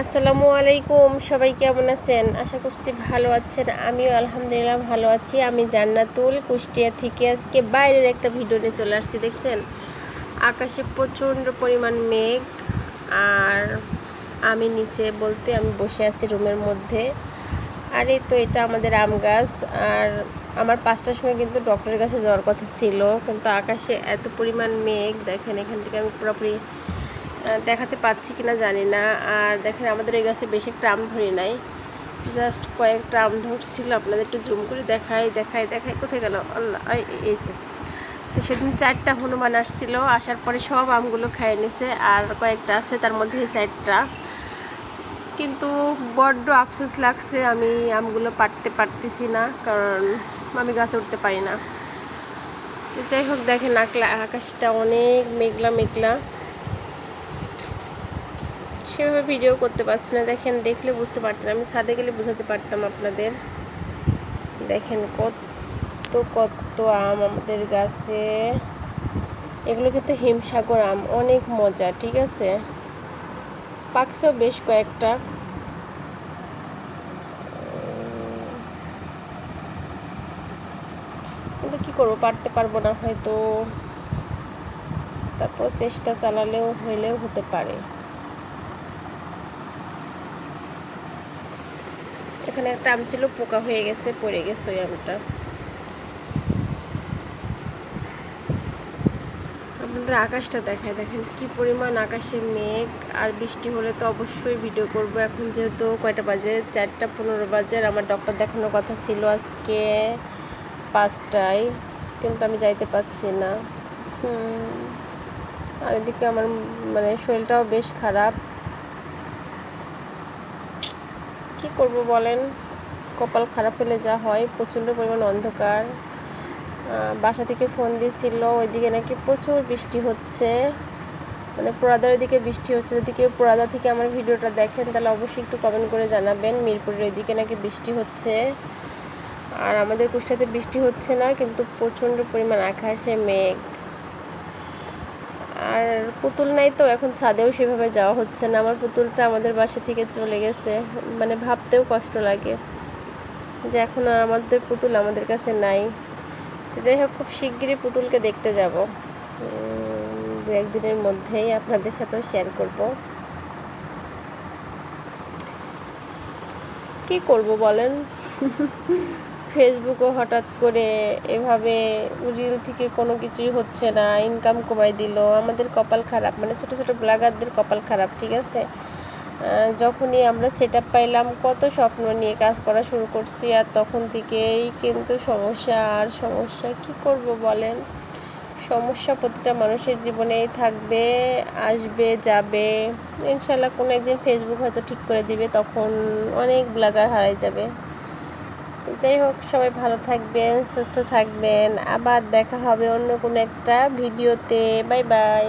আসসালামু আলাইকুম, সবাই কেমন আছেন? আশা করছি ভালো আছেন। আমিও আলহামদুলিল্লাহ ভালো আছি। আমি জান্নাতুল কুষ্টিয়া থেকে আজকে বাইরের একটা ভিডিও নিয়ে চলে আসছি। দেখছেন আকাশে প্রচণ্ড পরিমাণ মেঘ, আর আমি নিচে বলতে আমি বসে আছি রুমের মধ্যে। আর এই তো এটা আমাদের আম গাছ। আর আমার 5টার সময় কিন্তু ডক্টরের কাছে যাওয়ার কথা ছিল, কিন্তু আকাশে এত পরিমাণ মেঘ, দেখেন এখান থেকে আমি পুরোপুরি দেখাতে পাচ্ছি কিনা জানি না। আর দেখেন আমাদের এই গাছে বেশি একটা আম ধরি নাই, জাস্ট কয়েকটা আম ধরছিল। আপনাদের একটু জুম করে দেখাই কোথায় গেল আল্লাহ। এই যে তো সেদিন 4টা হনুমান আসছিল, আসার পরে সব আমগুলো খেয়ে নিছে, আর কয়েকটা আছে তার মধ্যে এই 4টা। কিন্তু বড্ড আফসোস লাগছে, আমি আমগুলো পারতেছি না, কারণ আমি গাছে উঠতে পারি না। তো যাই হোক, দেখেন আকাশটা অনেক মেঘলা মেঘলা, সেভাবে ভিডিও করতে পারছি না। দেখেন, দেখলে বুঝতে পারতেন, আমি ছাদে গেলে বোঝাতে পারতাম আপনাদের। দেখেন কত কত আম আমাদের গাছে। এগুলো কিন্তু হিমসাগর আম, অনেক মজা, ঠিক আছে। পাকছেও বেশ কয়েকটা। কিন্তু কি করবো, পারতে পারবো না হয়তো, তারপর চেষ্টা চালালেও হইলেও হতে পারে। এখানে একটা আম ছিল, পোকা হয়ে গেছে, পড়ে গেছে ওই আমটা। আপনাদের আকাশটা দেখায়, দেখেন কি পরিমাণ আকাশে মেঘ। আর বৃষ্টি হলে তো অবশ্যই ভিডিও করব। এখন যেহেতু কয়টা বাজে, 4টা 15 বাজে, আর আমার ডক্টর দেখানোর কথা ছিল আজকে 5টায়, কিন্তু আমি যাইতে পারছি না। আর এদিকে আমার শরীরটাও বেশ খারাপ। কি করব বলেন, কপাল খারাপ হলে যা হয়। প্রচণ্ড পরিমাণ অন্ধকার। বাসা থেকে ফোন দিয়েছিল, ওইদিকে নাকি প্রচুর বৃষ্টি হচ্ছে, পোড়াদার ওইদিকে বৃষ্টি হচ্ছে। যদি কেউ পোড়াদা থেকে আমার ভিডিওটা দেখেন তাহলে অবশ্যই একটু কমেন্ট করে জানাবেন। মিরপুরের ওইদিকে নাকি বৃষ্টি হচ্ছে, আর আমাদের কুষ্টিয়াতে বৃষ্টি হচ্ছে না, কিন্তু প্রচণ্ড পরিমাণ আকাশে মেঘ। আর পুতুল নাই তো, এখন ছাদেও সেভাবে যাওয়া হচ্ছে না। আমার পুতুলটা আমাদের বাসা থেকে চলে গেছে, ভাবতেও কষ্ট লাগে যে এখন আর আমাদের পুতুল আমাদের কাছে নাই। তো যাই হোক, খুব শিগগিরই পুতুলকে দেখতে যাব, 2-1 দিনের মধ্যেই আপনাদের সাথেও শেয়ার করব। কি করব বলেন, ফেসবুকও হঠাৎ করে এভাবে রিল থেকে কোনো কিছুই হচ্ছে না, ইনকাম কমাই দিল। আমাদের কপাল খারাপ, ছোট ছোট ব্লগারদের কপাল খারাপ, ঠিক আছে। যখনই আমরা সেট আপ পাইলাম, কত স্বপ্ন নিয়ে কাজ করা শুরু করছি, আর তখন থেকেই কিন্তু সমস্যা আর সমস্যা। কি করব বলেন, সমস্যা প্রতিটা মানুষের জীবনেই থাকবে, আসবে যাবে। ইনশাল্লাহ কোনো একদিন ফেসবুক হয়তো ঠিক করে দিবে, তখন অনেক ব্লগার হারাই যাবে। তো যাই হোক, সবাই ভালো থাকবেন, সুস্থ থাকবেন। আবার দেখা হবে অন্য কোনো একটা ভিডিওতে। Bye bye.